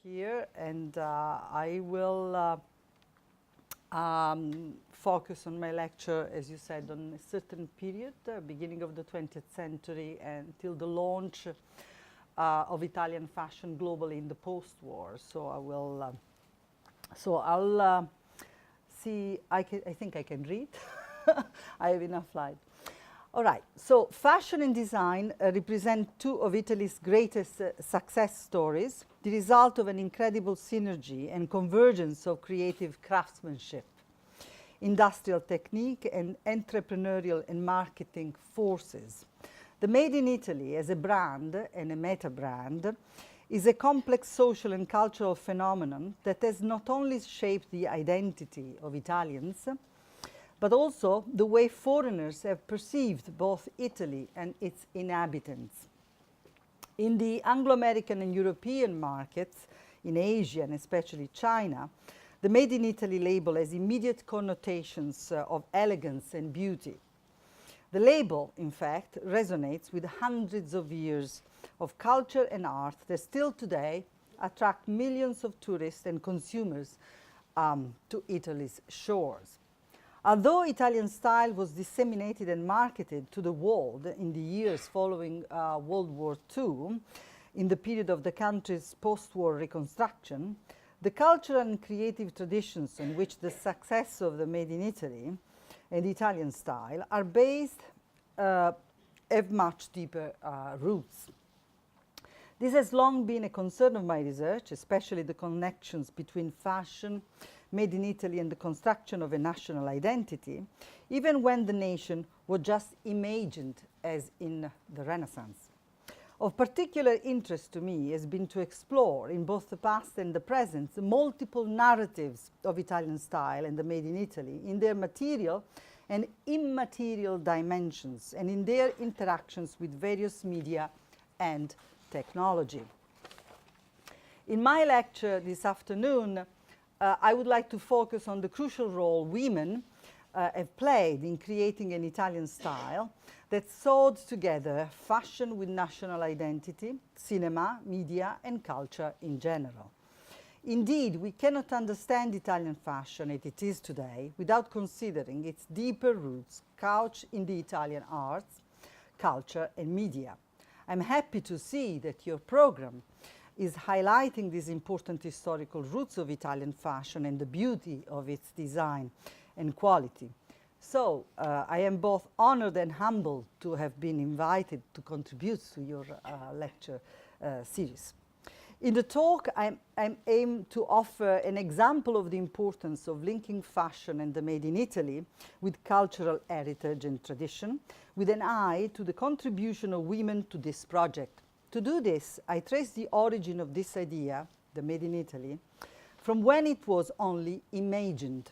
here, and I will focus on my lecture, as you said, on a certain period, beginning of the 20th century until the launch of Italian fashion globally in the post-war. So I will. I'll see. I think I can read. I have enough light. All right, so fashion and design represent two of Italy's greatest success stories, the result of an incredible synergy and convergence of creative craftsmanship, industrial technique, and entrepreneurial and marketing forces. The Made in Italy as a brand and a meta-brand is a complex social and cultural phenomenon that has not only shaped the identity of Italians, but also the way foreigners have perceived both Italy and its inhabitants. In the Anglo-American and European markets, in Asia and especially China, the Made in Italy label has immediate connotations of elegance and beauty. The label, in fact, resonates with hundreds of years of culture and art that still today attract millions of tourists and consumers to Italy's shores. Although Italian style was disseminated and marketed to the world in the years following World War II, in the period of the country's post-war reconstruction, the cultural and creative traditions on which the success of the Made in Italy and Italian style are based have much deeper roots. This has long been a concern of my research, especially the connections between fashion, Made in Italy, and the construction of a national identity, even when the nation was just imagined as in the Renaissance. Of particular interest to me has been to explore, in both the past and the present, the multiple narratives of Italian style and the Made in Italy in their material and immaterial dimensions and in their interactions with various media and technology. In my lecture this afternoon, I would like to focus on the crucial role women have played in creating an Italian style that sewed together fashion with national identity, cinema, media, and culture in general. Indeed, we cannot understand Italian fashion as it is today without considering its deeper roots couched in the Italian arts, culture, and media. I'm happy to see that your program is highlighting these important historical roots of Italian fashion and the beauty of its design and quality. So I am both honored and humbled to have been invited to contribute to your lecture series. In the talk, I aim to offer an example of the importance of linking fashion and the Made in Italy with cultural heritage and tradition, with an eye to the contribution of women to this project. To do this, I trace the origin of this idea, the Made in Italy, from when it was only imagined.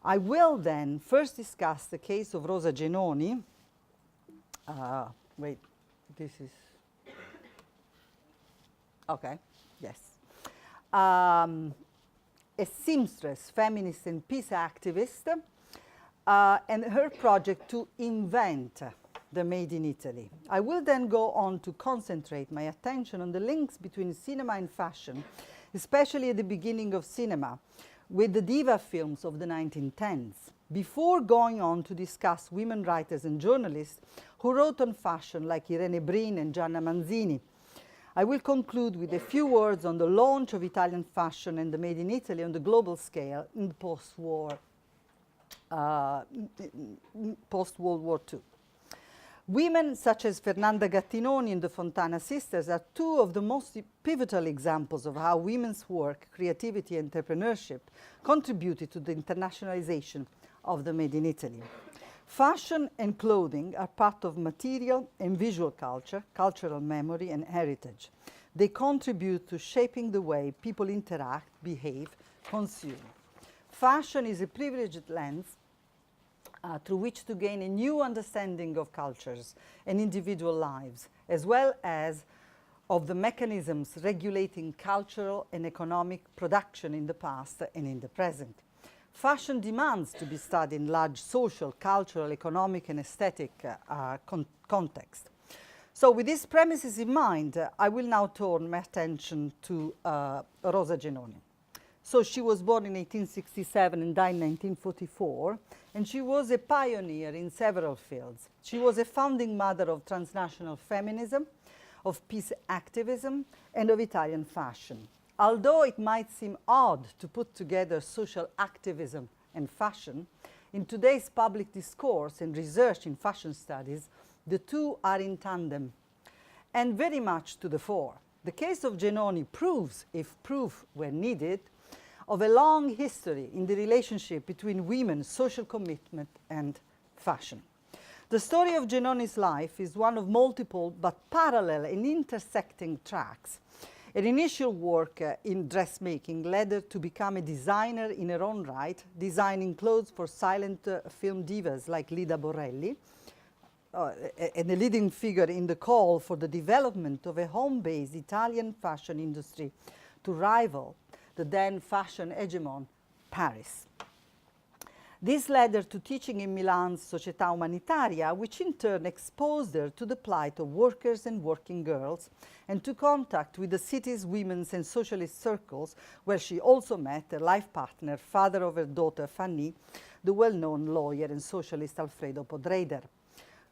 I will then first discuss the case of Rosa Genoni. Wait, this is... Okay, yes. A seamstress, feminist, and peace activist, and her project to invent the Made in Italy. I will then go on to concentrate my attention on the links between cinema and fashion, especially at the beginning of cinema, with the diva films of the 1910s, before going on to discuss women writers and journalists who wrote on fashion like Irene Brin and Gianna Manzini. I will conclude with a few words on the launch of Italian fashion and the Made in Italy on the global scale in the post-World War II. Women such as Fernanda Gattinoni and the Fontana sisters are two of the most pivotal examples of how women's work, creativity, and entrepreneurship contributed to the internationalization of the Made in Italy. Fashion and clothing are part of material and visual culture, cultural memory, and heritage. They contribute to shaping the way people interact, behave, consume. Fashion is a privileged lens through which to gain a new understanding of cultures and individual lives, as well as of the mechanisms regulating cultural and economic production in the past and in the present. Fashion demands to be studied in large social, cultural, economic, and aesthetic context. So with these premises in mind, I will now turn my attention to Rosa Genoni. So she was born in 1867 and died in 1944, and she was a pioneer in several fields. She was a founding mother of transnational feminism, of peace activism, and of Italian fashion. Although it might seem odd to put together social activism and fashion, in today's public discourse and research in fashion studies, the two are in tandem and very much to the fore. The case of Genoni proves, if proof were needed, of a long history in the relationship between women's social commitment and fashion. The story of Genoni's life is one of multiple but parallel and intersecting tracks. Her initial work in dressmaking led her to become a designer in her own right, designing clothes for silent film divas like Lida Borrelli, and a leading figure in the call for the development of a home-based Italian fashion industry to rival the then fashion hegemon, Paris. This led her to teaching in Milan's Società Umanitaria, which in turn exposed her to the plight of workers and working girls, and to contact with the city's women's and socialist circles, where she also met her life partner, father of her daughter Fanny, the well-known lawyer and socialist Alfredo Podreder.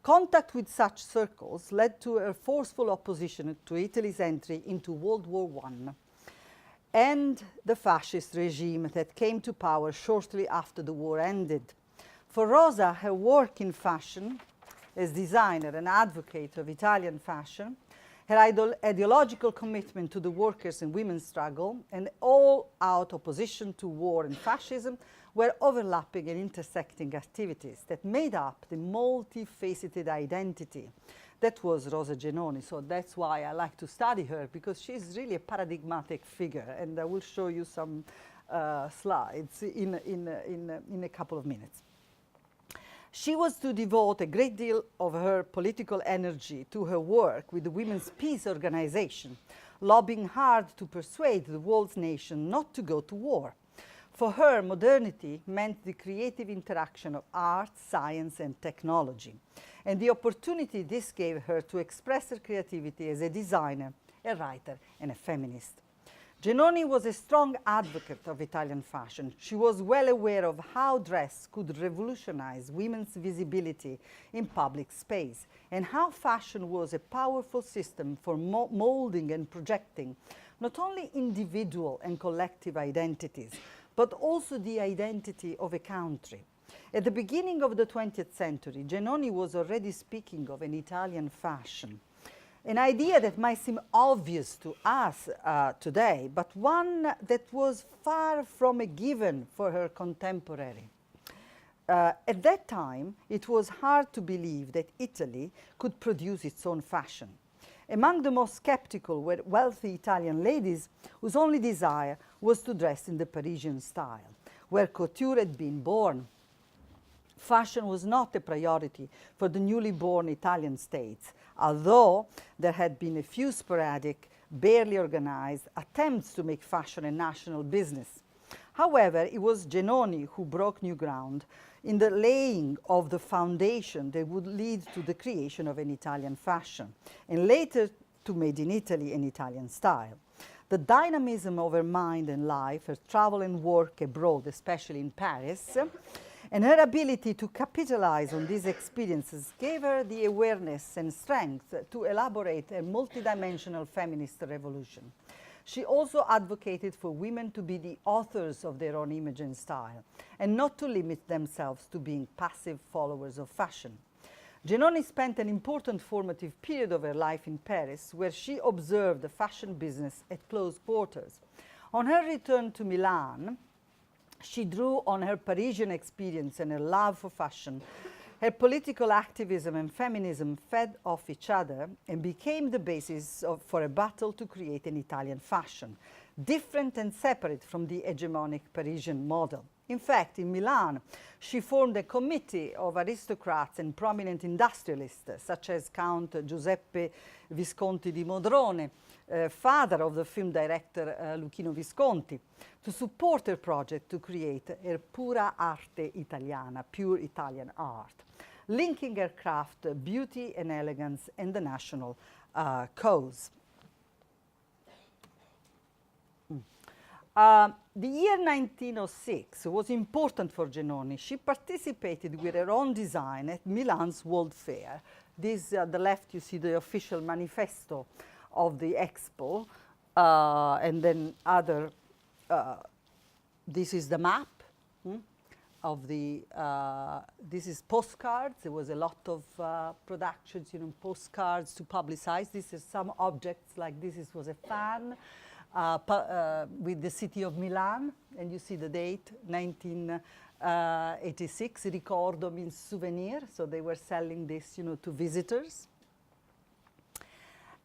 Contact with such circles led to her forceful opposition to Italy's entry into World War I and the fascist regime that came to power shortly after the war ended. For Rosa, her work in fashion, as designer and advocate of Italian fashion, her ideological commitment to the workers' and women's struggle, and all-out opposition to war and fascism were overlapping and intersecting activities that made up the multifaceted identity that was Rosa Genoni. So that's why I like to study her, because she's really a paradigmatic figure, and I will show you some slides in a couple of minutes. She was to devote a great deal of her political energy to her work with the Women's Peace Organization, lobbying hard to persuade the world's nations not to go to war. For her, modernity meant the creative interaction of art, science, and technology, and the opportunity this gave her to express her creativity as a designer, a writer, and a feminist. Genoni was a strong advocate of Italian fashion. She was well aware of how dress could revolutionize women's visibility in public space, and how fashion was a powerful system for molding and projecting not only individual and collective identities, but also the identity of a country. At the beginning of the 20th century, Genoni was already speaking of an Italian fashion, an idea that might seem obvious to us today, but one that was far from a given for her contemporary. At that time, it was hard to believe that Italy could produce its own fashion. Among the most skeptical were wealthy Italian ladies whose only desire was to dress in the Parisian style, where couture had been born. Fashion was not a priority for the newly born Italian states, although there had been a few sporadic, barely organized attempts to make fashion a national business. However, it was Genoni who broke new ground in the laying of the foundation that would lead to the creation of an Italian fashion, and later to Made in Italy and Italian style. The dynamism of her mind and life, her travel and work abroad, especially in Paris, and her ability to capitalize on these experiences gave her the awareness and strength to elaborate a multidimensional feminist revolution. She also advocated for women to be the authors of their own image and style, and not to limit themselves to being passive followers of fashion. Genoni spent an important formative period of her life in Paris, where she observed the fashion business at close quarters. On her return to Milan, she drew on her Parisian experience and her love for fashion. Her political activism and feminism fed off each other and became the basis for a battle to create an Italian fashion, different and separate from the hegemonic Parisian model. In fact, in Milan, she formed a committee of aristocrats and prominent industrialists, such as Count Giuseppe Visconti di Modrone, father of the film director Luchino Visconti, to support her project to create a pura arte italiana, pure Italian art. linking her craft, beauty and elegance, and the national cause. The year 1906 was important for Genoni. She participated with her own design at Milan's World Fair. This, at the left, you see the official manifesto of the expo, and then other, this is the map of the, this is postcards. There was a lot of productions, postcards to publicize. This is some objects, like this was a fan with the city of Milan, and you see the date, 1986. Ricordo means souvenir, so they were selling this, to visitors.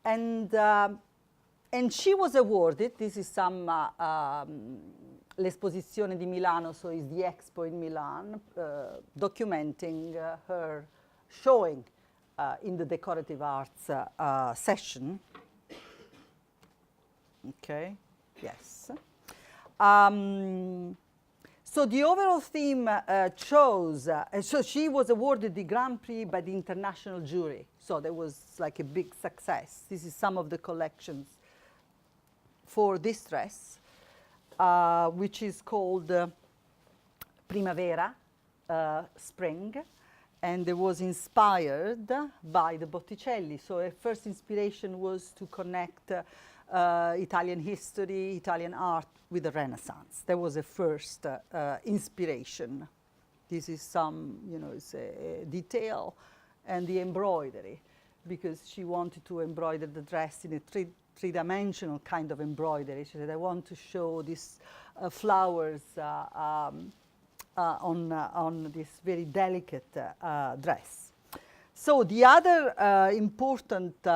And she was awarded, this is some, l'Esposizione di Milano, so is the expo in Milan, documenting her showing in the decorative arts session. Okay, yes. So the overall theme chose, so she was awarded the Grand Prix by the international jury. So there was like a big success. This is some of the collections for this dress, which is called Primavera, spring. And it was inspired by the Botticelli. So her first inspiration was to connect Italian history, Italian art with the Renaissance. That was a first inspiration. This is some, it's a detail, and the embroidery, because she wanted to embroider the dress in a three-dimensional kind of embroidery. She said, I want to show these flowers on this very delicate dress. So the other important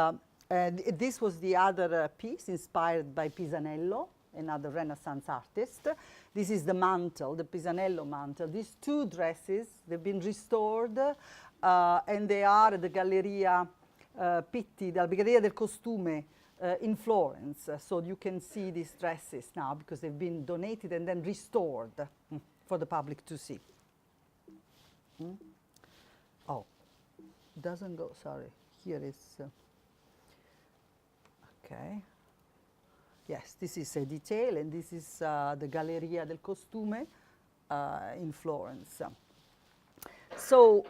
this was the other piece inspired by Pisanello, another Renaissance artist. This is the mantle, the Pisanello mantle. These two dresses, they've been restored, and they are at the Galleria Pitti, the Galleria del Costume in Florence. So you can see these dresses now because they've been donated and then restored for the public to see. Oh, doesn't go, sorry. Here is... Okay. Yes, this is a detail, and this is the Galleria del Costume in Florence. So,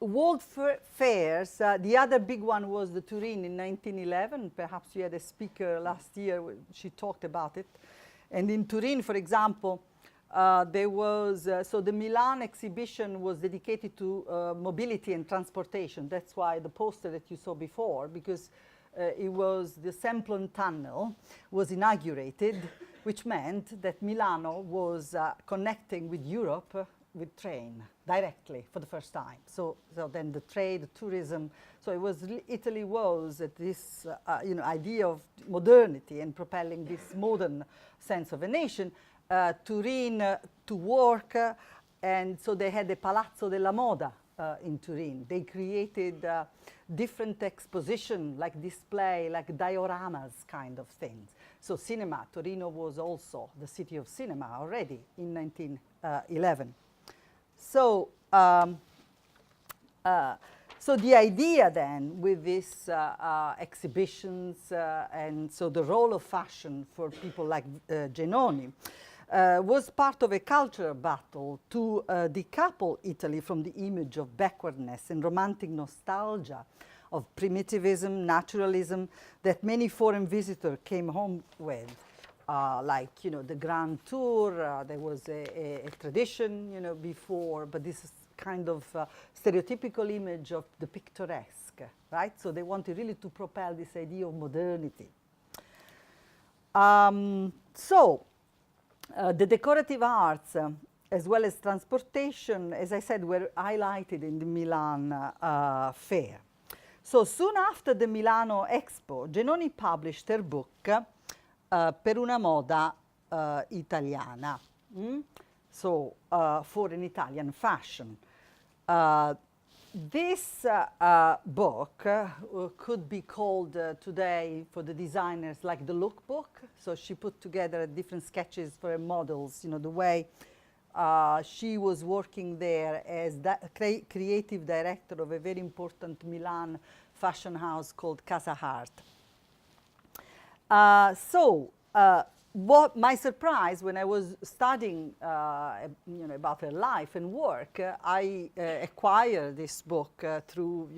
world fairs, the other big one was the Turin in 1911. Perhaps you had a speaker last year, she talked about it. And in Turin, for example, there was, so the Milan exhibition was dedicated to mobility and transportation. That's why the poster that you saw before, because it was the Semplon Tunnel was inaugurated, which meant that Milano was connecting with Europe with train directly for the first time. So then the trade, the tourism. So it was Italy was this idea of modernity and propelling this modern sense of a nation. Turin to work, and so they had the Palazzo della Moda in Turin. They created different exposition, like display, like dioramas kind of things. So cinema, Torino was also the city of cinema already in 1911. So, so the idea then with these exhibitions and so the role of fashion for people like Genoni was part of a cultural battle to decouple Italy from the image of backwardness and romantic nostalgia of primitivism, naturalism that many foreign visitors came home with. Like, the Grand Tour, there was a tradition, before, but this is kind of stereotypical image of the picturesque, right? So they wanted really to propel this idea of modernity. The decorative arts, as well as transportation, as I said, were highlighted in the Milan fair. So soon after the Milano Expo, Genoni published her book, Per una moda italiana, so for an Italian fashion. This book could be called today for the designers like the lookbook. So she put together different sketches for her models, the way She was working there as creative director of a very important Milan fashion house called Casa Hart. What my surprise when I was studying about her life and work, I acquired this book through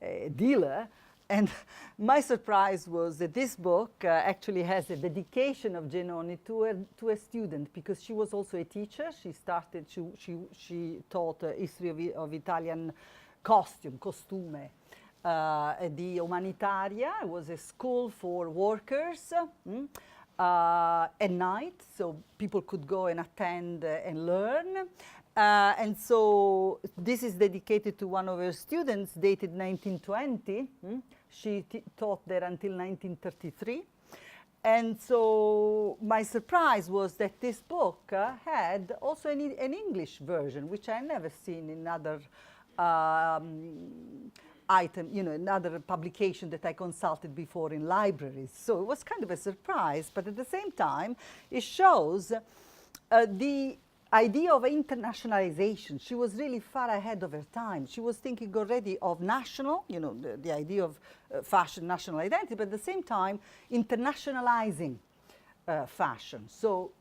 a dealer. And my surprise was that this book actually has a dedication of Genoni to a student, because she was also a teacher. She taught history of Italian costume at the Umanitaria. It was a school for workers at night, so people could go and attend and learn. And so this is dedicated to one of her students, dated 1920. She taught there until 1933. And so my surprise was that this book had also an English version, which I never seen in other another publication that I consulted before in libraries. So it was kind of a surprise, but at the same time, it shows the idea of internationalization. She was really far ahead of her time. She was thinking already of national, the idea of fashion, national identity, but at the same time, internationalizing fashion. So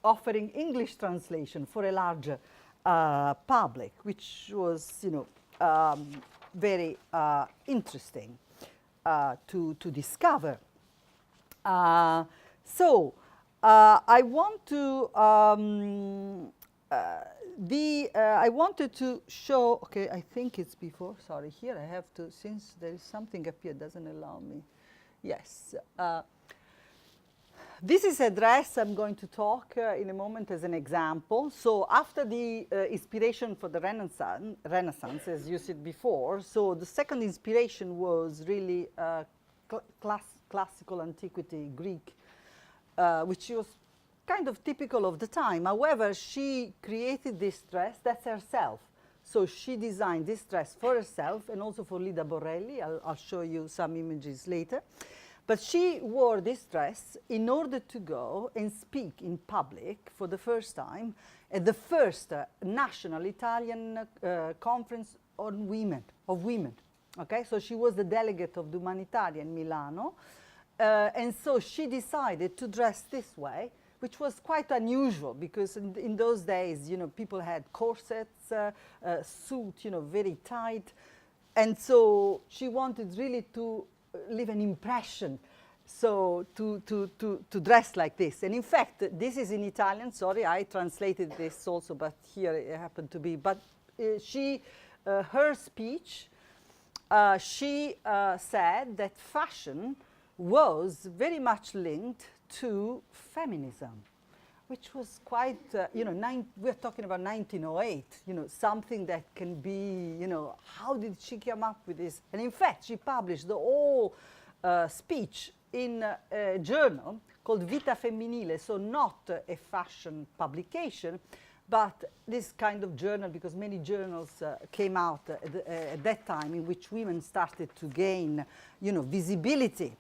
offering English translation for a larger public, which was, very interesting to discover. I want to I wanted to show. Okay, I think it's before. Sorry, here I have to, since there is something up here doesn't allow me. Yes. This is a dress I'm going to talk in a moment as an example. So after the inspiration for the Renaissance, as you said before, so the second inspiration was really classical antiquity, Greek, which was kind of typical of the time. However, she created this dress, that's herself. So she designed this dress for herself and also for Lida Borrelli. I'll show you some images later. But she wore this dress in order to go and speak in public for the first time at the first national Italian conference on women. Okay, so she was the delegate of the Umanitaria in Milano, and so she decided to dress this way, which was quite unusual because in those days, people had corsets, suit, very tight, and so she wanted really to leave an impression, so to dress like this. And in fact, this is in Italian. Sorry, I translated this also, but here it happened to be. But her speech, she said that fashion was very much linked to feminism, which was quite, we're talking about 1908, something that can be, how did she come up with this? And in fact, she published the whole speech in a journal called Vita Femminile, so not a fashion publication, but this kind of journal, because many journals came out at that time in which women started to gain, visibility.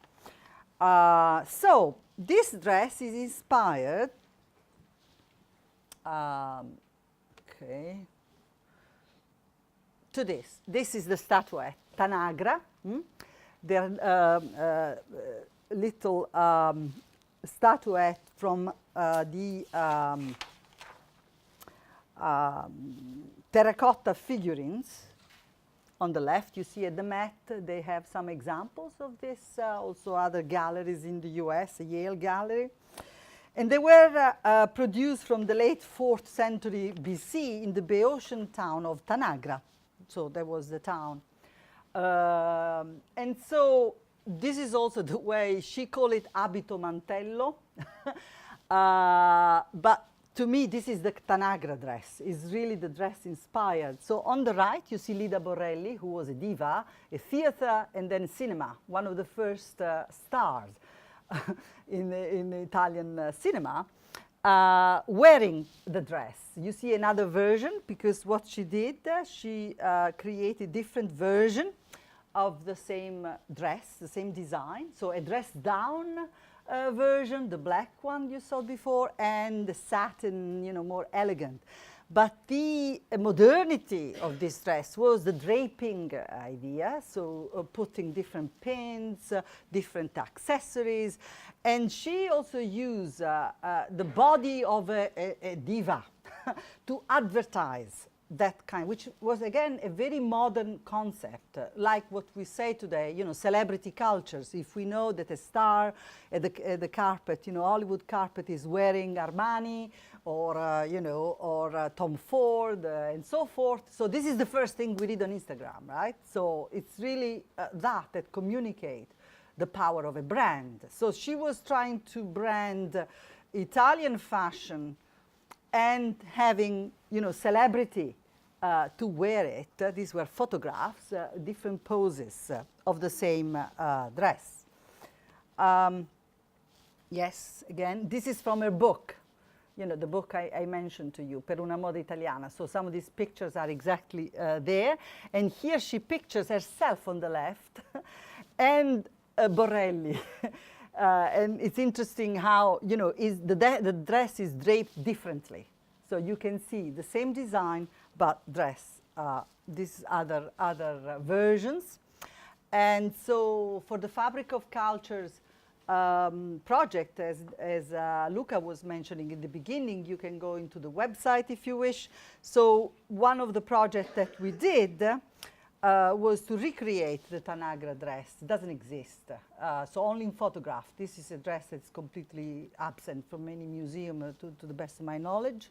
So this dress is inspired to this. This is the statuette, Tanagra. They're little statuette from the terracotta figurines. On the left, you see at the Met, they have some examples of this, also other galleries in the US, a Yale gallery. And they were produced from the late 4th century BC in the Boeotian town of Tanagra. So that was the town. And so this is also the way she called it abito mantello. But to me, this is the Tanagra dress. It's really the dress inspired. So on the right, you see Lida Borrelli, who was a diva, a theater and then cinema, one of the first stars in Italian cinema, wearing the dress. You see another version, because what she did, she created different version of the same dress, the same design. So a dress down version, the black one you saw before, and the satin, you know, more elegant. But the modernity of this dress was the draping idea, so putting different pins, different accessories, and she also used the body of a diva to advertise that kind, which was again a very modern concept, like what we say today, you know, celebrity cultures. If we know that a star at the carpet, you know, Hollywood carpet is wearing Armani or, you know, or Tom Ford and so forth. So this is the first thing we read on Instagram, right? So it's really that communicate the power of a brand. So she was trying to brand Italian fashion and having, you know, celebrity to wear it. These were photographs, different poses of the same dress. Yes, again, this is from her book. You know, the book I mentioned to you, Per una moda italiana. So some of these pictures are exactly there. And here she pictures herself on the left and Borelli. And it's interesting how, you know, the dress is draped differently. So you can see the same design, but dress. These other versions. And so for the Fabric of Cultures project, as Luca was mentioning in the beginning, you can go into the website if you wish. So one of the projects that we did was to recreate the Tanagra dress. It doesn't exist, so only in photograph. This is a dress that's completely absent from any museum, to the best of my knowledge.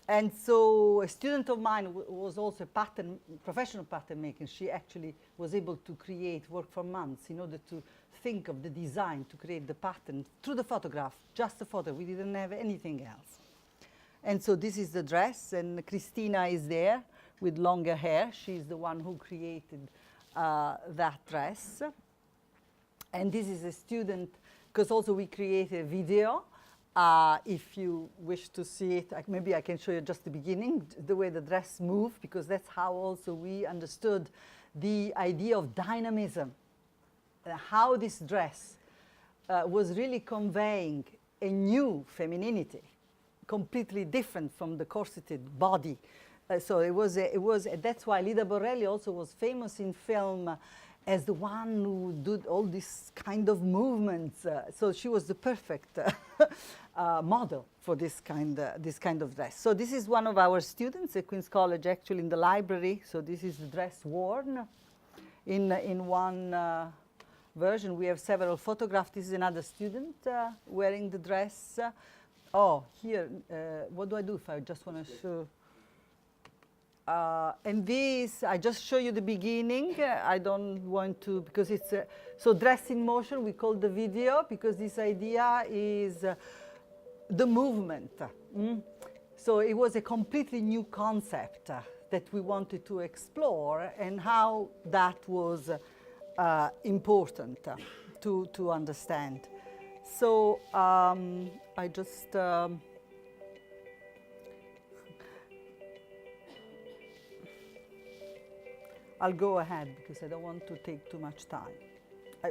And so a student of mine was also a professional pattern maker. She actually was able to work for months in order to think of the design, to create the pattern through the photograph, just the photo. We didn't have anything else. And so this is the dress, and Christina is there with longer hair. She's the one who created that dress. And this is a student, because also we created a video. If you wish to see it, maybe I can show you just the beginning, the way the dress moved, because that's how also we understood the idea of dynamism, how this dress was really conveying a new femininity, completely different from the corseted body. So that's why Lida Borelli also was famous in film as the one who did all these kind of movements. So she was the perfect model for this kind of dress. So this is one of our students at Queen's College, actually in the library. So this is the dress worn in one version. We have several photographs. This is another student wearing the dress. Oh, here, what do I do if I just want to show? And this, I just show you the beginning. I don't want to, because it's, so dress in motion, we call the video, because this idea is the movement. So it was a completely new concept that we wanted to explore, and how that was important to understand. So I just, I'll go ahead because I don't want to take too much time.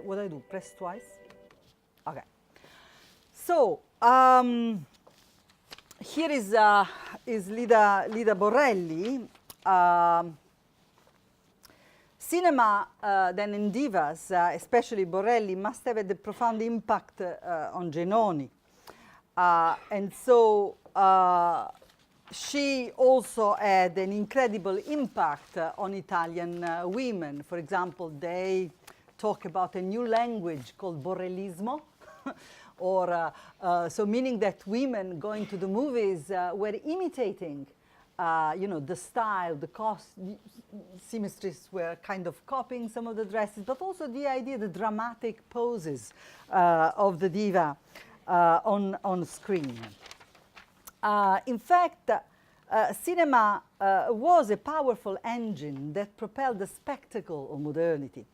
What I do, press twice? Okay. So here is Lida Borelli. Cinema then in divas, especially Borelli, must have had a profound impact on Genoni. And so she also had an incredible impact on Italian women. For example, they talk about a new language called Borellismo, or so meaning that women going to the movies were imitating, you know, the style, the seamstresses were kind of copying some of the dresses, but also the idea, the dramatic poses of the diva on screen. In fact, cinema was a powerful engine that propelled the spectacle of modernity.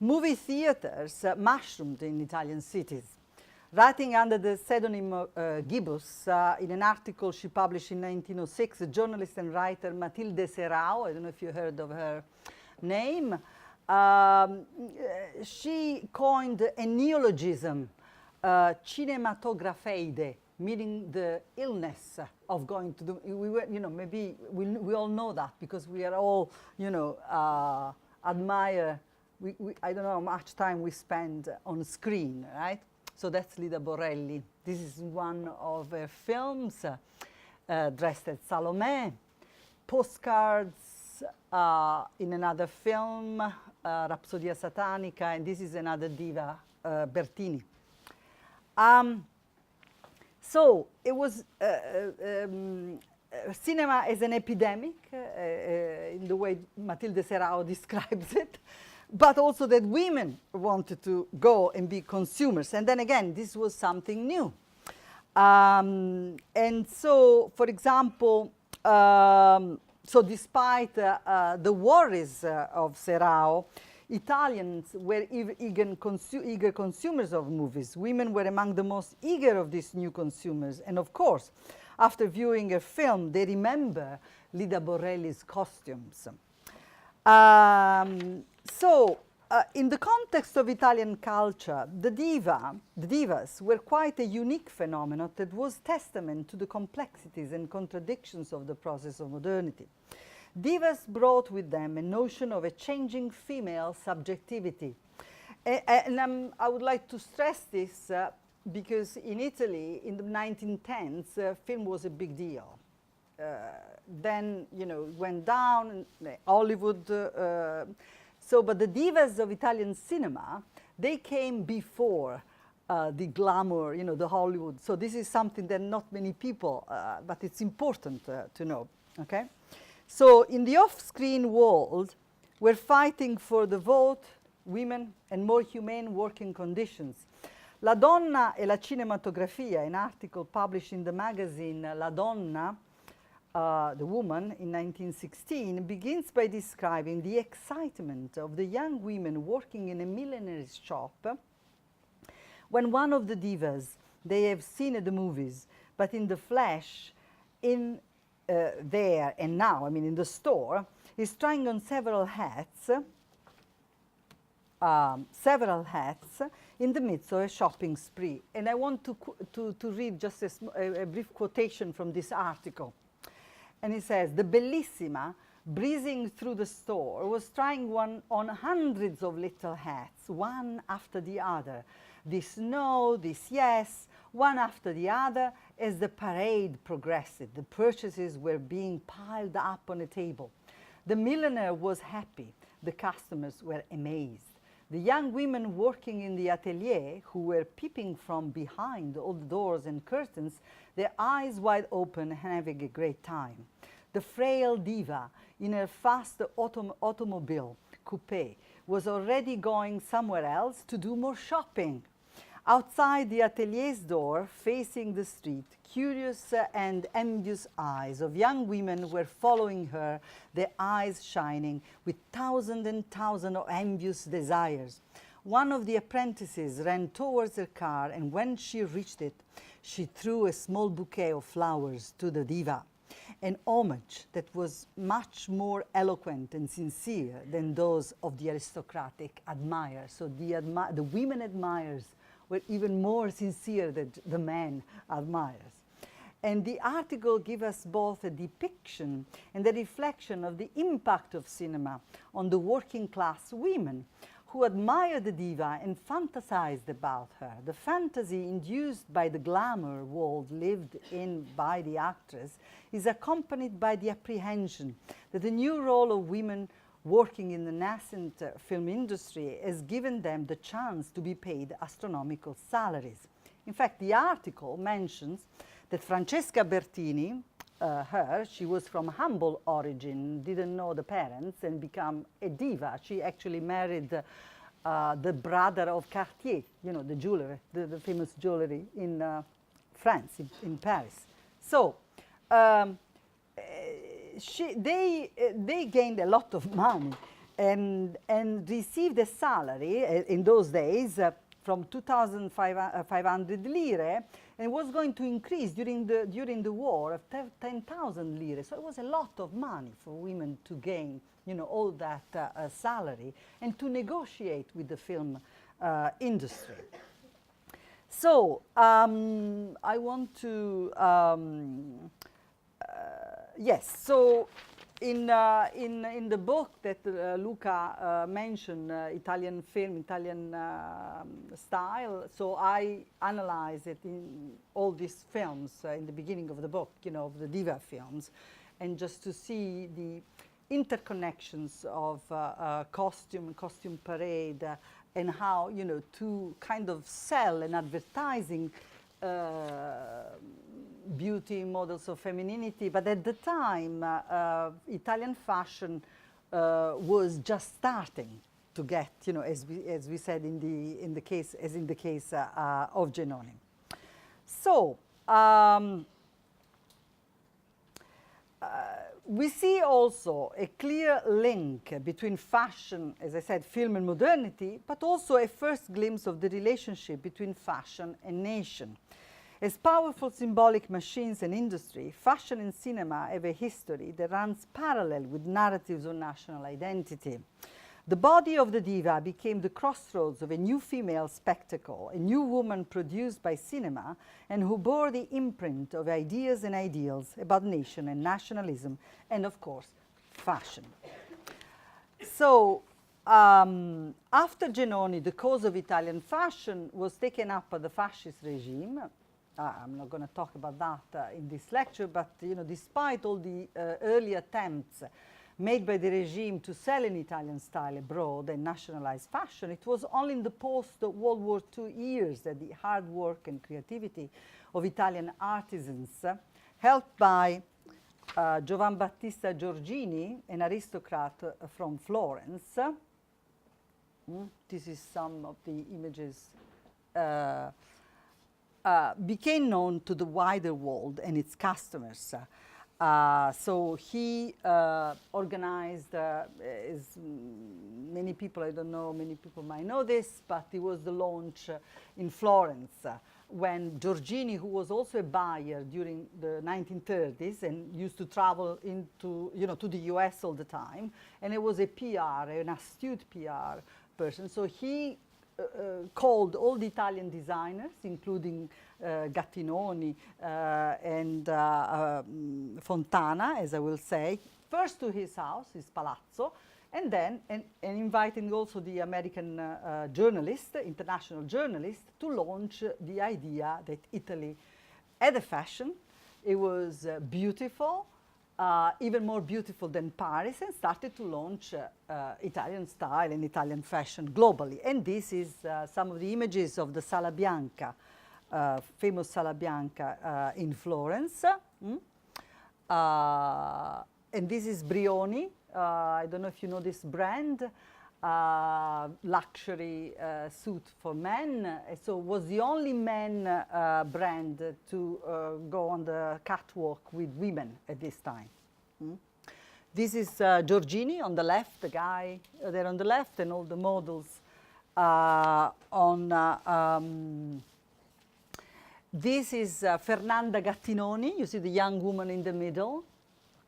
Movie theaters mushroomed in Italian cities. Writing under the pseudonym Gibbous, in an article she published in 1906, the journalist and writer Matilde Serao, I don't know if you heard of her name, she coined a neologism cinematographeide, meaning the illness of going to the, we were, you know, maybe we all know that because we are all, you know, admire, I don't know how much time we spend on screen, right? So that's Lida Borrelli. This is one of her films, dressed as Salome. Postcards in another film, Rapsodia Satanica, and this is another diva, Bertini. So it was cinema as an epidemic, in the way Matilde Serao describes it, but also that women wanted to go and be consumers. And then again, this was something new. And so, for example, so despite the worries of Serao, Italians were eager consumers of movies. Women were among the most eager of these new consumers. And of course, after viewing a film, they remember Lida Borrelli's costumes. In the context of Italian culture, the divas were quite a unique phenomenon that was testament to the complexities and contradictions of the process of modernity. Divas brought with them a notion of a changing female subjectivity. And I would like to stress this because in Italy, in the 1910s, film was a big deal. Then, you know, it went down, Hollywood. But the divas of Italian cinema, they came before the glamour, you know, the Hollywood. So this is something that not many people, but it's important to know, okay? So in the off-screen world, we're fighting for the vote, women, and more humane working conditions. La Donna e la Cinematografia, an article published in the magazine La Donna, The Woman, in 1916, begins by describing the excitement of the young women working in a milliner's shop when one of the divas they have seen at the movies, but in the flesh, in there and now, I mean in the store, is trying on several hats in the midst of a shopping spree. And I want to read just a brief quotation from this article. And it says, the Bellissima, breezing through the store, was trying one on hundreds of little hats, one after the other. This no, this yes, one after the other. As the parade progressed, the purchases were being piled up on a table. The milliner was happy. The customers were amazed. The young women working in the atelier, who were peeping from behind all the doors and curtains, their eyes wide open and having a great time. The frail diva, in her fast automobile coupe, was already going somewhere else to do more shopping. Outside the atelier's door, facing the street, curious and envious eyes of young women were following her, their eyes shining with thousands and thousands of envious desires. One of the apprentices ran towards her car, and when she reached it, she threw a small bouquet of flowers to the diva, an homage that was much more eloquent and sincere than those of the aristocratic admirers. So the women admirers were even more sincere than the men admirers. And the article gives us both a depiction and a reflection of the impact of cinema on the working class women who admired the diva and fantasized about her. The fantasy induced by the glamour world lived in by the actress is accompanied by the apprehension that the new role of women working in the nascent film industry has given them the chance to be paid astronomical salaries. In fact, the article mentions that Francesca Bertini, she was from humble origin, didn't know the parents, and became a diva. She actually married the brother of Cartier, you know, the jeweler, the famous jewelry in France, in Paris. So, they gained a lot of money and received a salary in those days from 2,500 lire, and was going to increase during the war of 10,000 lire. So it was a lot of money for women to gain, you know, all that salary and to negotiate with the film industry. So I want to, yes, so in the book that Luca mentioned, Italian film, Italian style, so I analyze it in all these films in the beginning of the book, you know, of the diva films, and just to see the interconnections of costume parade, and how, you know, to kind of sell and advertising beauty, models of femininity. But at the time, Italian fashion was just starting to get, you know, as we said in the case of Genoni. So we see also a clear link between fashion, as I said, film and modernity, but also a first glimpse of the relationship between fashion and nation. As powerful symbolic machines and industry, fashion and cinema have a history that runs parallel with narratives of national identity. The body of the diva became the crossroads of a new female spectacle, a new woman produced by cinema and who bore the imprint of ideas and ideals about nation and nationalism and, of course, fashion. So after Genoni, the cause of Italian fashion was taken up by the fascist regime. I'm not going to talk about that in this lecture, but, you know, despite all the early attempts made by the regime to sell in Italian style abroad and nationalize fashion, it was only in the post-World War II years that the hard work and creativity of Italian artisans, helped by Giovan Battista Giorgini, an aristocrat from Florence. This is some of the images, became known to the wider world and its customers. So he organized, as many people, I don't know, many people might know this, but it was the launch in Florence when Giorgini, who was also a buyer during the 1930s and used to travel into, you know, to the US all the time, and it was a PR, an astute PR person. So he called all the Italian designers, including Gattinoni and Fontana, as I will say, first to his house, his palazzo, and then and inviting also the American journalist, international journalist, to launch the idea that Italy had a fashion. It was beautiful, even more beautiful than Paris, and started to launch Italian style and Italian fashion globally. And this is some of the images of the Sala Bianca, famous Sala Bianca in Florence. And this is Brioni. I don't know if you know this brand, luxury suit for men. So it was the only men brand to go on the catwalk with women at this time. This is Giorgini on the left, the guy there on the left, and all the models on. This is Fernanda Gattinoni. You see the young woman in the middle.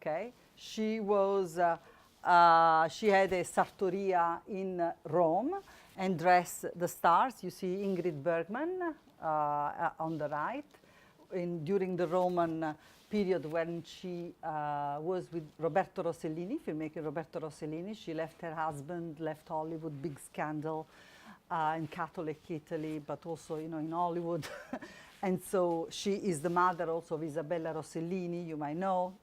Okay, she was. She had a sartoria in Rome and dressed the stars. You see Ingrid Bergman on the right. During the Roman period when she was with Roberto Rossellini, filmmaker Roberto Rossellini. She left her husband, left Hollywood, big scandal in Catholic Italy, but also, you know, in Hollywood. And so she is the mother also of Isabella Rossellini, you might know,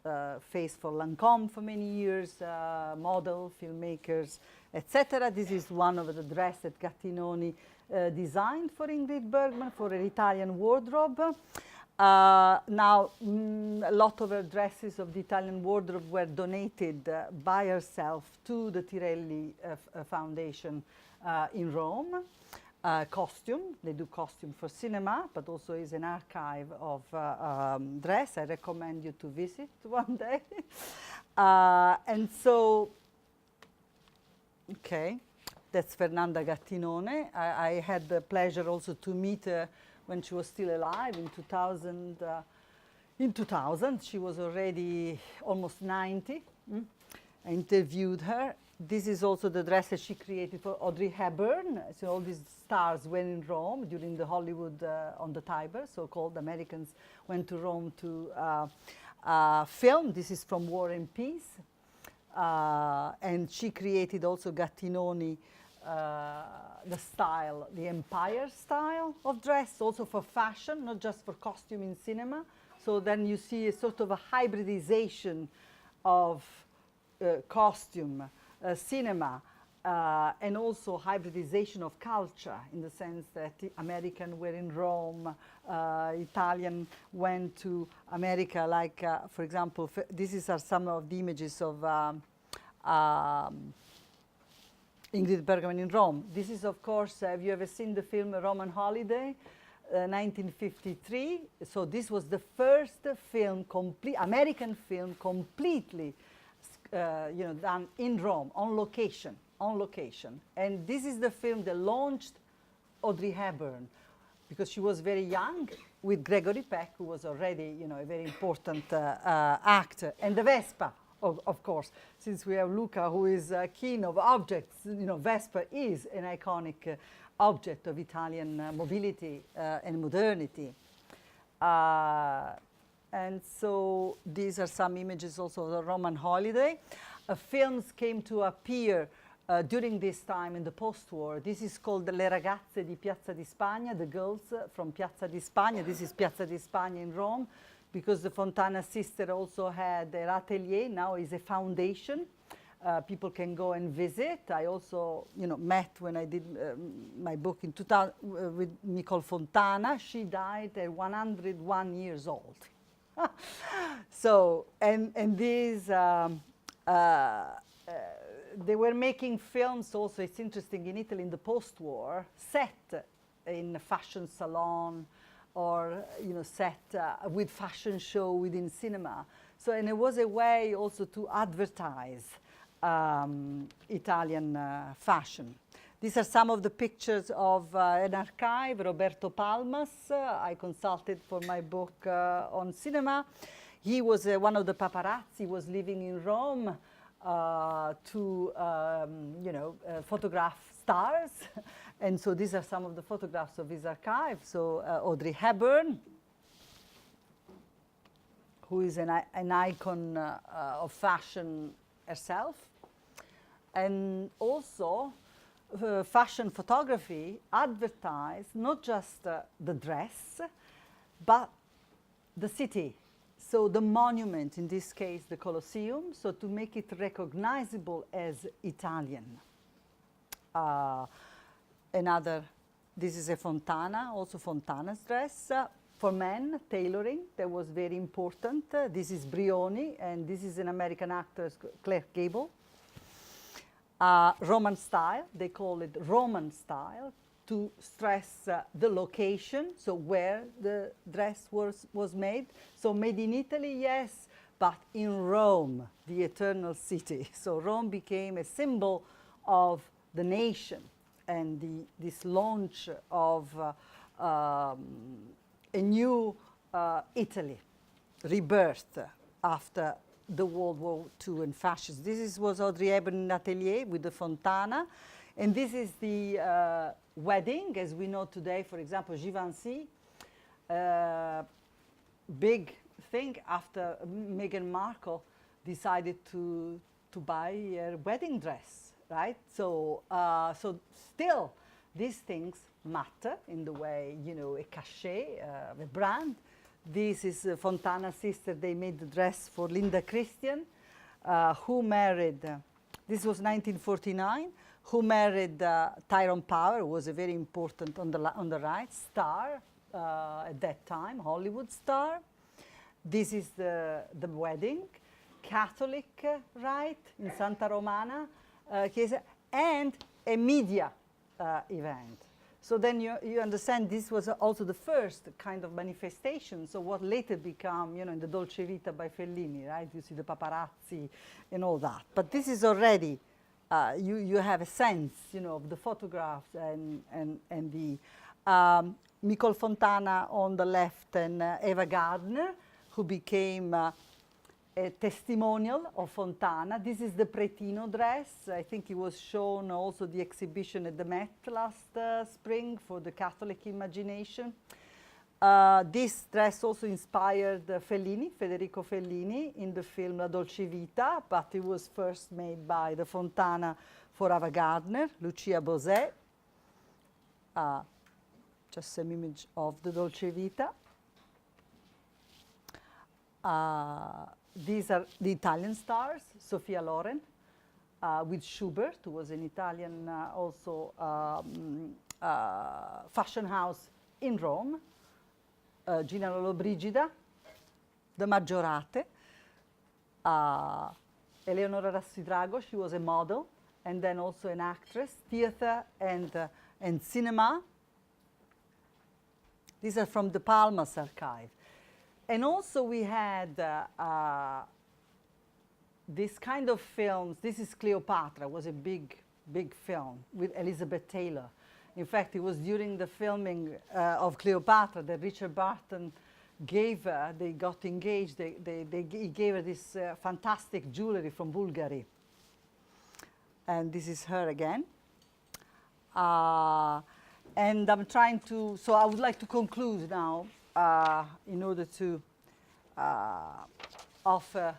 faced for Lancôme for many years, model, filmmakers, etc. This is one of the dresses that Gattinoni designed for Ingrid Bergman for her Italian wardrobe. Now, a lot of her dresses of the Italian wardrobe were donated by herself to the Tirelli Foundation in Rome. Costume, they do costume for cinema, but also is an archive of dress. I recommend you to visit one day. And so, okay, that's Fernanda Gattinone. I had the pleasure also to meet her when she was still alive in 2000. In 2000, she was already almost 90. I interviewed her, this is also the dress that she created for Audrey Hepburn. So all these stars were in Rome during the Hollywood on the Tiber, so-called Americans went to Rome to film. This is from War and Peace. And she created also Gattinoni, the style, the empire style of dress, also for fashion, not just for costume in cinema. So then you see a sort of a hybridization of costume, cinema, and also hybridization of culture, in the sense that the American were in Rome, Italian went to America, like, for example, these are some of the images of Ingrid Bergman in Rome. This is, of course, have you ever seen the film A Roman Holiday? 1953. So this was the first film, American film, completely done in Rome, on location. And this is the film that launched Audrey Hepburn, because she was very young, with Gregory Peck, who was already, a very important actor, and the Vespa, of course. Since we have Luca, who is keen of objects, Vespa is an iconic object of Italian mobility and modernity. And so these are some images also of the Roman holiday. Films came to appear during this time in the post-war. This is called Le Ragazze di Piazza di Spagna, the girls from Piazza di Spagna. This is Piazza di Spagna in Rome, because the Fontana sister also had an atelier, now is a foundation. People can go and visit. I also, met when I did my book in 2000 with Nicole Fontana. She died at 101 years old. So, and these, they were making films also, it's interesting, in Italy in the post-war, set in a fashion salon, or set with fashion show within cinema. So, and it was a way also to advertise Italian fashion. These are some of the pictures of an archive, Roberto Palmas. I consulted for my book on cinema. He was one of the paparazzi, was living in Rome to photograph stars. And so these are some of the photographs of his archive. So Audrey Hepburn, who is an icon of fashion herself. And also fashion photography advertised not just the dress, but the city. So the monument, in this case, the Colosseum, so to make it recognizable as Italian. This is a Fontana, also Fontana's dress. For men, tailoring, that was very important. This is Brioni, and this is an American actress, Claire Gable. Roman style, they call it Roman style, to stress the location, so where the dress was made. So made in Italy, yes, but in Rome, the eternal city. So Rome became a symbol of the nation, and this launch of a new Italy, rebirth after the World War II and fascism. This was Audrey Hepburn atelier with the Fontana. And this is the wedding, as we know today, for example, Givenchy. Big thing after Meghan Markle decided to buy a wedding dress, right? So, so still, these things matter in the way, a cachet, a brand. This is Fontana's sister. They made the dress for Linda Christian, who married, this was 1949, who married Tyrone Power, who was a very important, on the right, star at that time, Hollywood star. This is the wedding, Catholic rite in Santa Romana, and a media event. So then you understand this was also the first kind of manifestation. So what later became, in the Dolce Vita by Fellini, right? You see the paparazzi and all that. But this is already, you have a sense, of the photographs and the Nicole Fontana on the left and Eva Gardner, who became a testimonial of Fontana. This is the Pretino dress. I think it was shown also the exhibition at the Met last spring for the Catholic imagination. This dress also inspired Fellini, Federico Fellini, in the film La Dolce Vita, but it was first made by the Fontana for Ava Gardner, Lucia Bosè. Just an image of the Dolce Vita. These are the Italian stars, Sophia Loren, with Schubert, who was an Italian also fashion house in Rome. Gina Lollobrigida, the Maggiorate, Eleonora Rastidrago, she was a model, and then also an actress, theater and cinema. These are from the Palmas archive. And also we had this kind of films. This is Cleopatra, was a big film with Elizabeth Taylor. In fact, it was during the filming of Cleopatra that Richard Burton gave her, they got engaged, he gave her this fantastic jewelry from Bulgari. And this is her again. And I'm trying to, so I would like to conclude now in order to offer,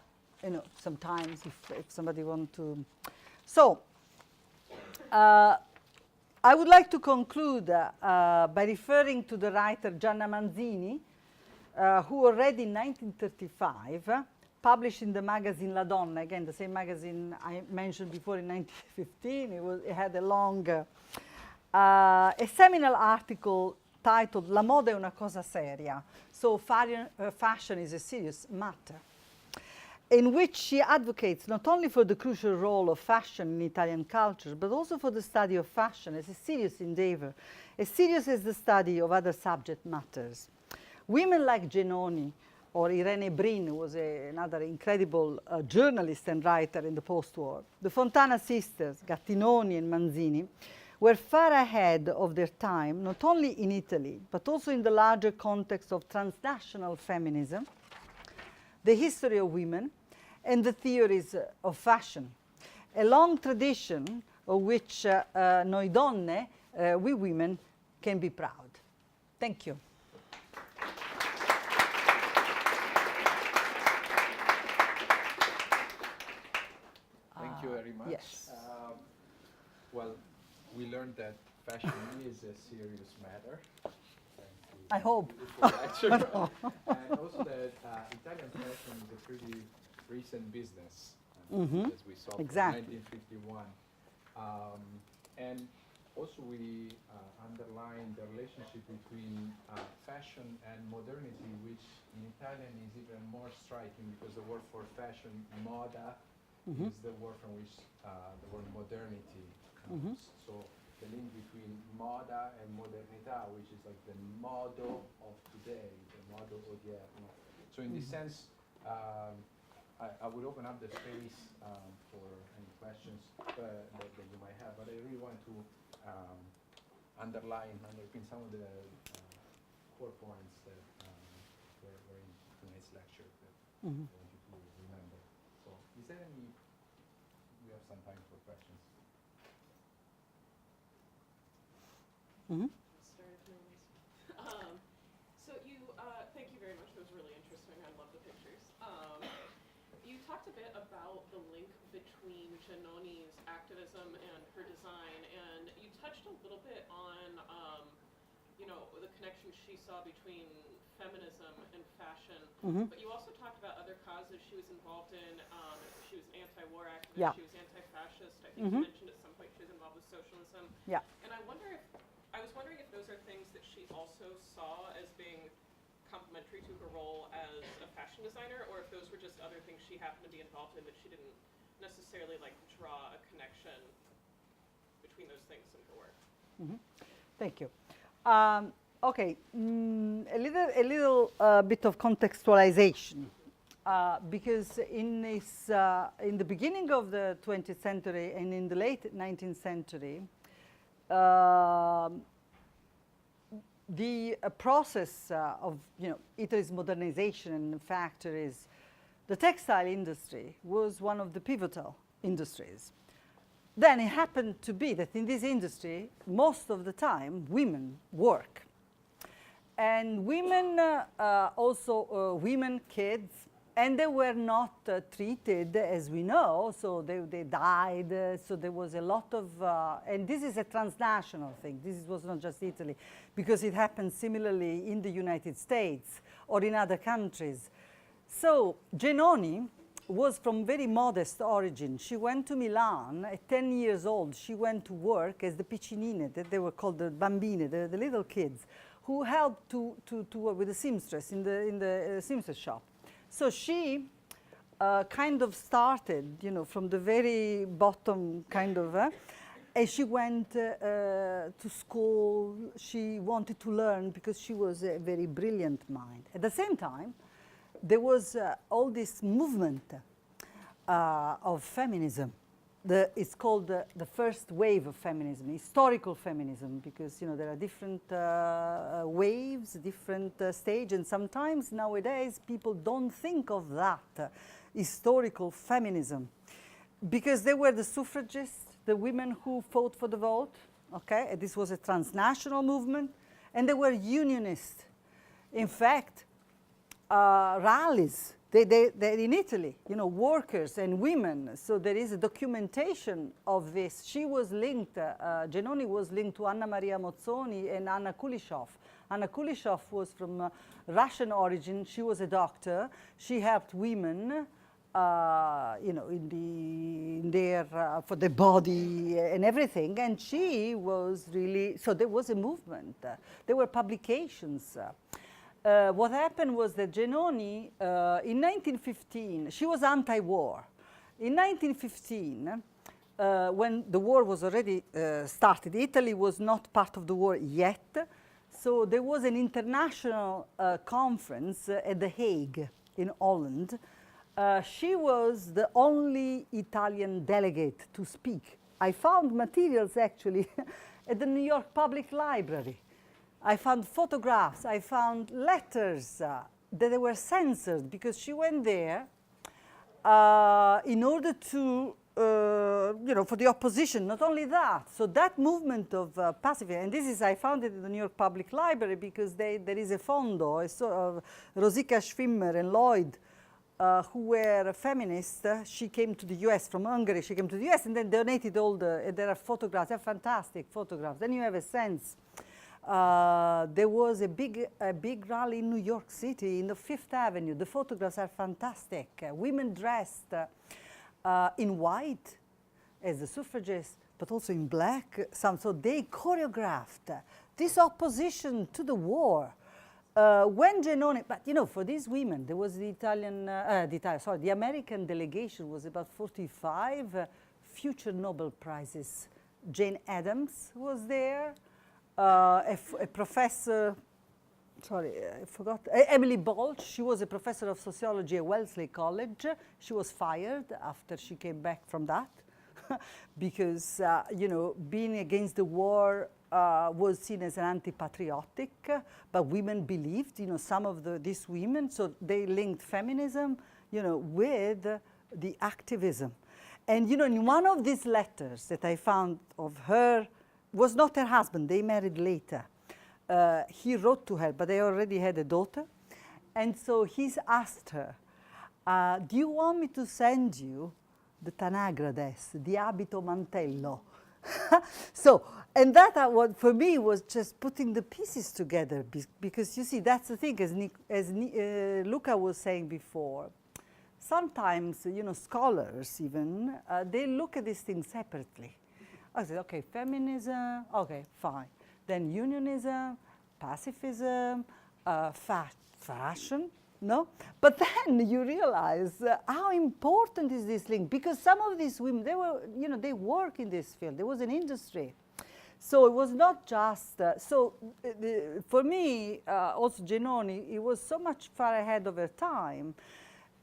some time if somebody wants to. So, I would like to conclude by referring to the writer Gianna Manzini, who already in 1935 published in the magazine La Donna, again the same magazine I mentioned before in 1915. It had a long, a seminal article titled La moda è una cosa seria, so fashion is a serious matter, in which she advocates not only for the crucial role of fashion in Italian culture, but also for the study of fashion as a serious endeavor, as serious as the study of other subject matters. Women like Genoni or Irene Brin, who was another incredible journalist and writer in the post-war, the Fontana sisters, Gattinoni and Manzini, were far ahead of their time, not only in Italy, but also in the larger context of transnational feminism, the history of women, and the theories of fashion. A long tradition of which noi donne, we women, can be proud. Thank you. Thank you very much. Yes. Well, we learned that fashion is a serious matter. I hope. And also that Italian fashion is a pretty recent business, as we saw Exactly. from 1951. And also we underline the relationship between fashion and modernity, which in Italian is even more striking because the word for fashion, moda, is the word from which the word modernity comes. So the link between moda and modernità, which is like the modo of today, the modo odierno. So in this sense, I would open up the space for any questions that you might have, but I really want to underpin some of the core points that were in tonight's lecture that I want you to remember. So is there any, we have some time for questions. Start if no one's- So you, thank you very much. That was really interesting. I love the pictures. You talked a bit about the link between Giannoni's activism and her design, and you touched a little bit on, the connection she saw between feminism and fashion. But you also talked about other causes she was involved in. She was an anti-war activist. Yeah. She was anti-fascist. I think you mentioned at some point she was involved with socialism. Yeah. And I was wondering if those are things that she also saw as being complementary to her role as a fashion designer, or if those were just other things she happened to be involved in that she didn't necessarily draw a connection between those things in her work. Thank you. Okay, a little bit of contextualization, because in the beginning of the 20th century and in the late 19th century, the process of Italy's modernization and factories the textile industry was one of the pivotal industries. Then it happened to be that in this industry, most of the time, women work. And women, women, kids, and they were not treated as we know, so they died, so there was a lot of, and this is a transnational thing, this was not just Italy, because it happened similarly in the United States or in other countries. So Genoni was from very modest origin. She went to Milan at 10 years old. She went to work as the piccinine, that they were called the bambine, the little kids, who helped to work with the seamstress in the seamstress shop. So she kind of started, you know, from the very bottom, kind of, and she went to school. She wanted to learn because she was a very brilliant mind. At the same time, there was all this movement of feminism. It's called the first wave of feminism, historical feminism, because you know there are different waves, different stages, and sometimes nowadays people don't think of that historical feminism, because they were the suffragists, the women who fought for the vote. Okay, and this was a transnational movement, and they were unionists. In fact, rallies. They're in Italy, you know, workers and women. So there is a documentation of this. She was linked, Genoni was linked to Anna Maria Mozzoni and Anna Kulishov. Anna Kulishov was from Russian origin. She was a doctor. She helped women, you know, in their, for their body and everything. And she was really, so there was a movement. There were publications. What happened was that Genoni, in 1915, she was anti-war. In 1915, when the war was already started, Italy was not part of the war yet, so there was an international conference at The Hague in Holland. She was the only Italian delegate to speak. I found materials actually at the New York Public Library. I found photographs, I found letters that they were censored because she went there in order to, you know, for the opposition, not only that. So that movement of pacifism, and this is, I found it in the New York Public Library because there is a fondo, a sort of Rosika Schwimmer and Lloyd, who were feminists. She came to the US from Hungary, she came to the US and then donated all the, there are photographs, they're fantastic photographs. Then you have a sense. There was a big rally in New York City in the Fifth Avenue. The photographs are fantastic. Women dressed in white as the suffragists, but also in black. So they choreographed this opposition to the war. When Genoni, but you know, for these women, there was the the American delegation was about 45 future Nobel Prizes. Jane Addams was there. A professor, sorry, I forgot, Emily Balch, she was a professor of sociology at Wellesley College. She was fired after she came back from that because, you know, being against the war was seen as an anti-patriotic, but women believed, you know, some of these women, so they linked feminism, you know, with the activism. And, you know, in one of these letters that I found of her, was not her husband, they married later. He wrote to her, but they already had a daughter. And so he's asked her, do you want me to send you the tanagrades, the abito mantello? So, and that for me was just putting the pieces together, because you see, that's the thing, as Luca was saying before. Sometimes, you know, scholars even, they look at these things separately. I said, okay, feminism, okay, fine. Then unionism, pacifism, fashion, no? But then you realize how important is this link? Because some of these women, they were, you know, they work in this field. There was an industry. So it was not just, for me, also Genoni, it was so much far ahead of her time.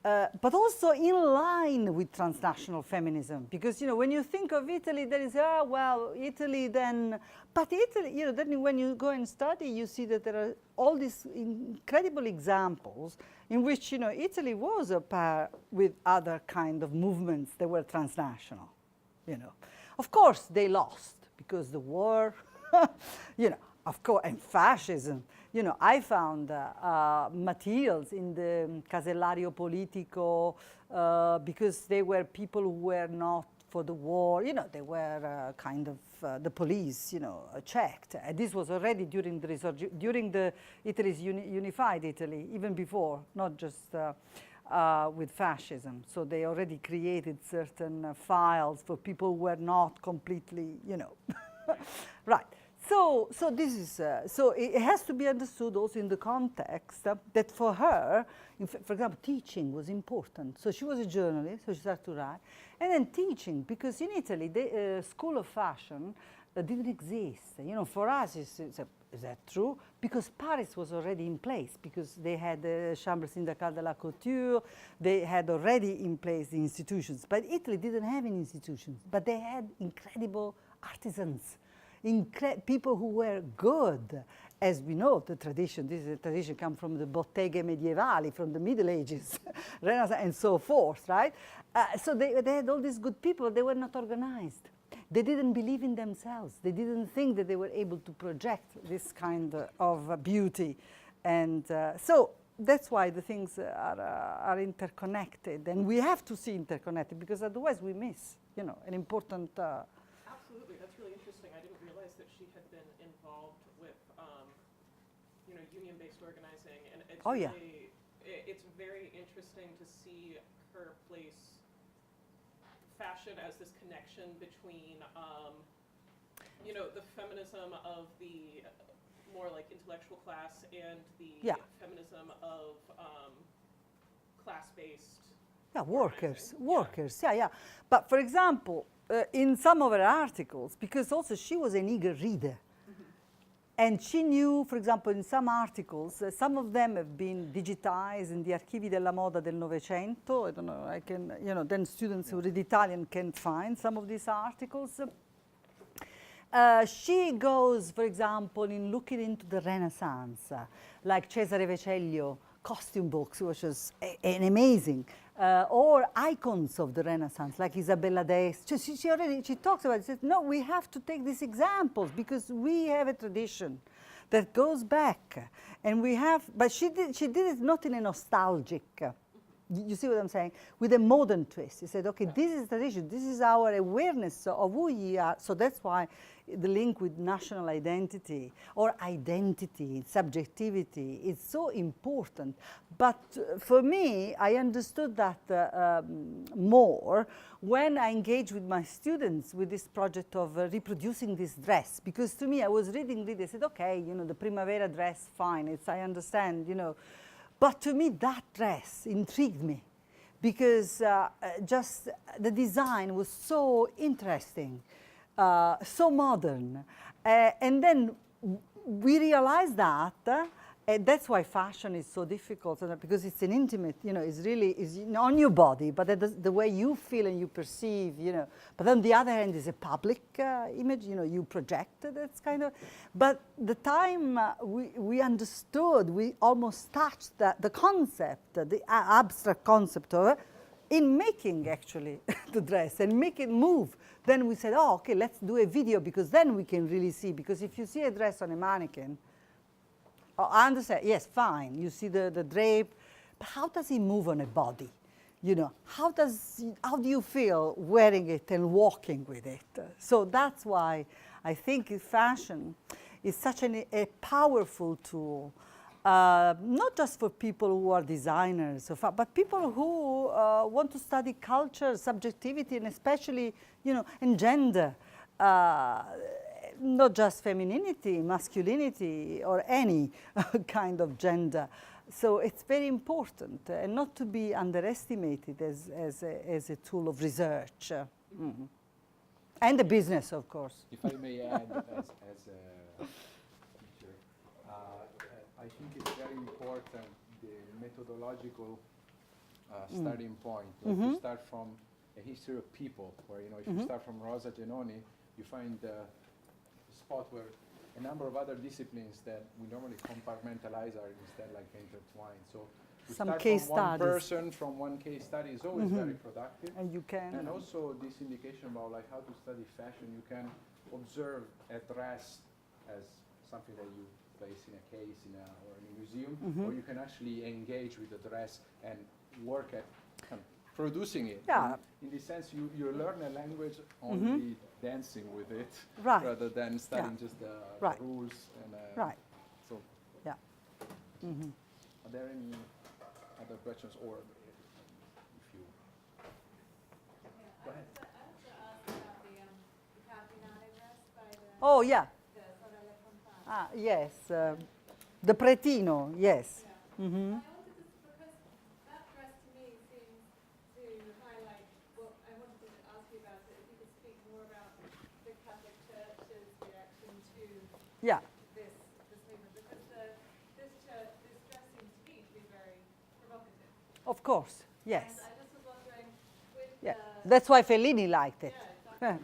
but also in line with transnational feminism. Because, you know, when you think of Italy, there is, well, Italy then, but Italy, you know, then when you go and study, you see that there are all these incredible examples in which, you know, Italy was a pair with other kind of movements that were transnational, you know. Of course, they lost because the war, you know, of course, and fascism. You know, I found materials in the Casellario Politico because they were people who were not for the war. You know, they were kind of the police, you know, checked. And this was already during the Italy's unified Italy, even before, not just with fascism. So they already created certain files for people who were not completely, you know, right. So this is so it has to be understood also in the context that for her, for example, teaching was important. So she was a journalist, so she started to write, and then teaching, because in Italy the school of fashion didn't exist. You know, for us, is that true? Because Paris was already in place, because they had the Chambre syndicale de la couture, they had already in place the institutions. But Italy didn't have any institutions, but they had incredible artisans. People who were good, as we know, the tradition, this is a tradition come from the botteghe medievali, from the Middle Ages, Renaissance, and so forth, right? So they had all these good people, they were not organized. They didn't believe in themselves. They didn't think that they were able to project this kind of beauty. And so that's why the things are interconnected. And we have to see interconnected, because otherwise we miss, you know, an important... Absolutely, that's really interesting. I didn't realize that she had been involved with, you know, union-based organizing, and it's really, it's very interesting to see her place fashion as this connection between, you know, the feminism of the more like intellectual class and the feminism of class-based. Yeah, workers, yeah. But for example, in some of her articles, because also she was an eager reader, and she knew, for example, in some articles, some of them have been digitized in the Archivi della Moda del Novecento. I don't know, I can, you know, then students who read Italian can find some of these articles. She goes, for example, in looking into the Renaissance, like Cesare Vecellio, costume books, which was an amazing, or icons of the Renaissance, like Isabella d'Este. She talks about it, says, no, we have to take these examples because we have a tradition that goes back, and we have, but she did it not in a nostalgic, you see what I'm saying? With a modern twist. He said, okay, this is tradition, this is our awareness of who we are. So that's why the link with national identity or identity, subjectivity is so important. But for me, I understood that more when I engaged with my students with this project of reproducing this dress. Because to me, I was reading, I said, okay, you know, the Primavera dress, fine, I understand, you know. But to me, that dress intrigued me because just the design was so interesting, so modern. And then we realized that, and that's why fashion is so difficult, because it's an intimate, you know, it's really on your body, but the way you feel and you perceive, you know. But on the other hand, is a public image, you know, you project, that's kind of, but the time we understood, we almost touched the concept, the abstract concept of it, in making actually the dress and make it move. Then we said, oh, okay, let's do a video, because then we can really see, because if you see a dress on a mannequin, oh, I understand, yes, fine, you see the drape, but how does it move on a body? You know, how do you feel wearing it and walking with it? So that's why I think fashion is such a powerful tool, not just for people who are designers, but people who want to study culture, subjectivity, and especially, you know, and gender. Not just femininity, masculinity, or any kind of gender. So it's very important and not to be underestimated as a tool of research. And the business, of course. If I may add, as a teacher, I think it's very important, the methodological starting point. Like you start from a history of people, where if you start from Rosa Genoni, you find a spot where a number of other disciplines that we normally compartmentalize are instead like intertwined. So to Some start case from one studies. person, from one case study is always very productive. And you can. And also this indication about like how to study fashion, you can observe a dress as something that you place in a case or in a museum, or you can actually engage with the dress and work at kind of producing it. Yeah. In this sense, you learn a language only dancing with it, Right. rather than studying just the Right. rules. And, Right. So, Yeah. are there any other questions, or if you? Go ahead. I have to ask about the Cardinale dress by the Oh, yeah. Sorelle Fontana. Ah, yes. The Pretino, yes. I wanted to, because that dress to me seems to highlight, well, I wanted to ask you about it, if you could speak more about the Catholic Church's reaction to Yeah. this movement, because this dress seems to me to be very provocative. Of course, yes. And I just was wondering, with Yeah. the... That's why Fellini liked it. Yeah, exactly.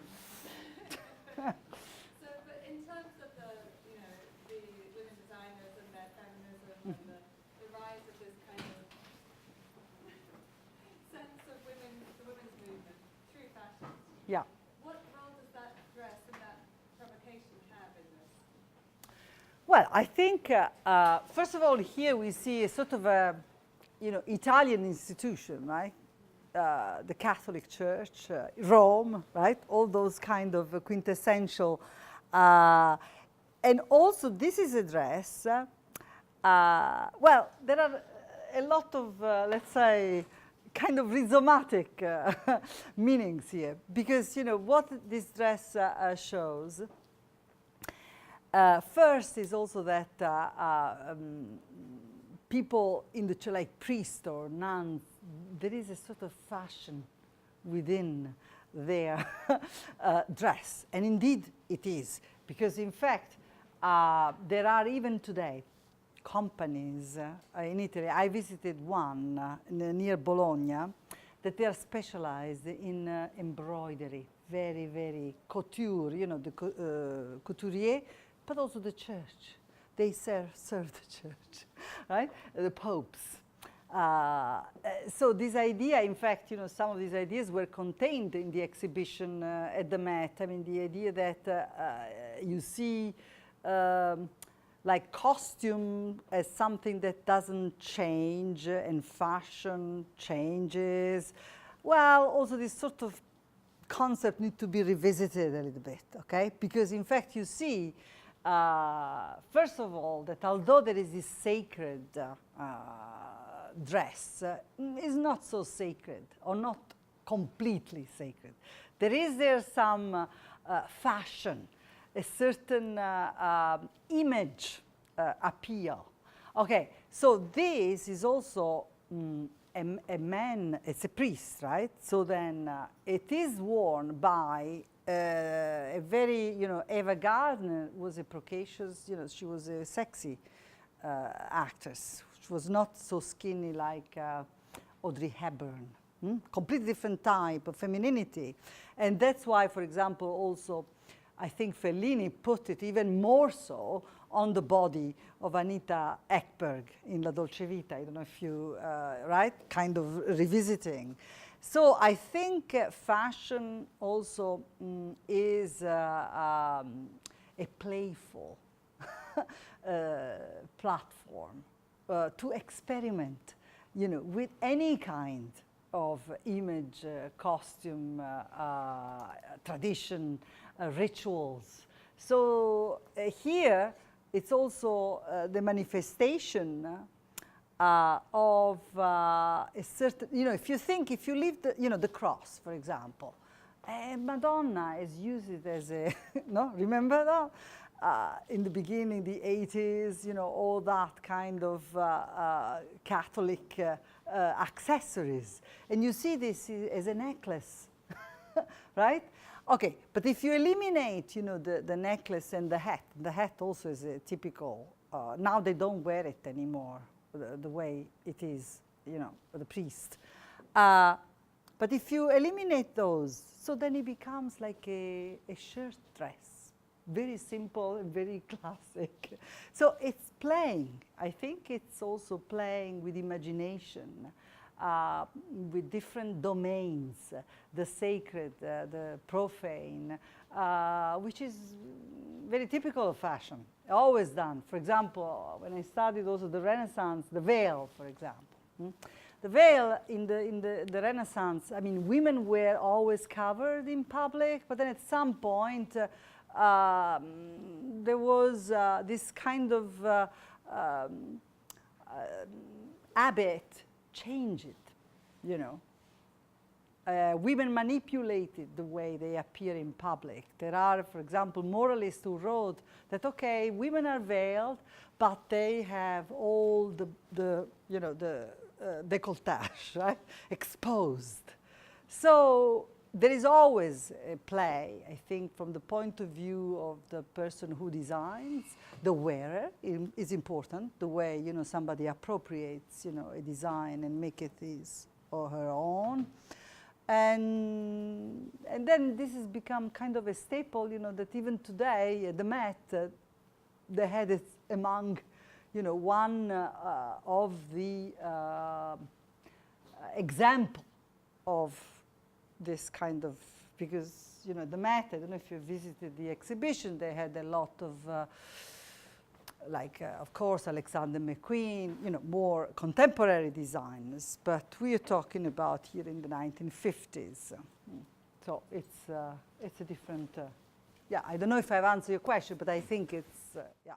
So, but in terms of the women designers and their feminism and the rise of this kind of sense of the women's movement through fashion, Yeah. what role does that dress and that provocation have in this? Well, I think, first of all, here we see a sort of a, Italian institution, right? The Catholic Church, Rome, right? All those kind of quintessential. And also, this is a dress. Well, there are a lot of, let's say, kind of rhizomatic meanings here. Because, what this dress shows, first is also that people in the church, like priests or nuns, there is a sort of fashion within their dress. And indeed it is, because in fact, there are even today companies in Italy. I visited one near Bologna, that they are specialized in embroidery, very, very couture, the couturier, but also the church. They serve the church, right? The popes. So this idea, in fact, some of these ideas were contained in the exhibition at the Met. I mean, the idea that you see like costume as something that doesn't change and fashion changes. Well, also this sort of concept needs to be revisited a little bit, okay? Because in fact you see, first of all, that although there is this sacred dress, is not so sacred or not completely sacred. There is some fashion, a certain image appeal. Okay, so this is also a man, it's a priest, right? So then it is worn by a very, Eva Gardner was a precocious, she was a sexy actress. She was not so skinny like Audrey Hepburn. Completely different type of femininity. And that's why, for example, also, I think Fellini put it even more so on the body of Anita Ekberg in La Dolce Vita. I don't know if you, right, kind of revisiting. So I think fashion also is a playful platform to experiment, with any kind of image, costume, tradition, rituals. So here it's also the manifestation of a certain, if you leave the, the cross, for example, Madonna is used as a, no, remember that? In the beginning, the 80s, all that kind of Catholic accessories. And you see this as a necklace, right? Okay, but if you eliminate, the necklace and the hat also is a typical, now they don't wear it anymore, the way it is, the priest. But if you eliminate those, so then it becomes like a shirt dress, very simple and very classic. So it's playing. I think it's also playing with imagination, with different domains, the sacred, the profane, which is very typical of fashion, always done. For example, when I studied also the Renaissance, the veil, for example. The veil in the Renaissance, I mean, women were always covered in public, but then at some point there was this kind of habit, change it, you know. Women manipulated the way they appear in public. There are, for example, moralists who wrote that, okay, women are veiled, but they have all the you know, the décolletage, right, exposed. So there is always a play, I think, from the point of view of the person who designs. The wearer is important, the way, you know, somebody appropriates, you know, a design and make it his or her own. And then this has become kind of a staple, you know, that even today, the Met, they had it among, you know, one of the example of this kind of, because, you know, the Met, I don't know if you visited the exhibition, they had a lot of, of course, Alexander McQueen, you know, more contemporary designers, but we are talking about here in the 1950s. So it's a different, yeah, I don't know if I've answered your question, but I think it's, yeah.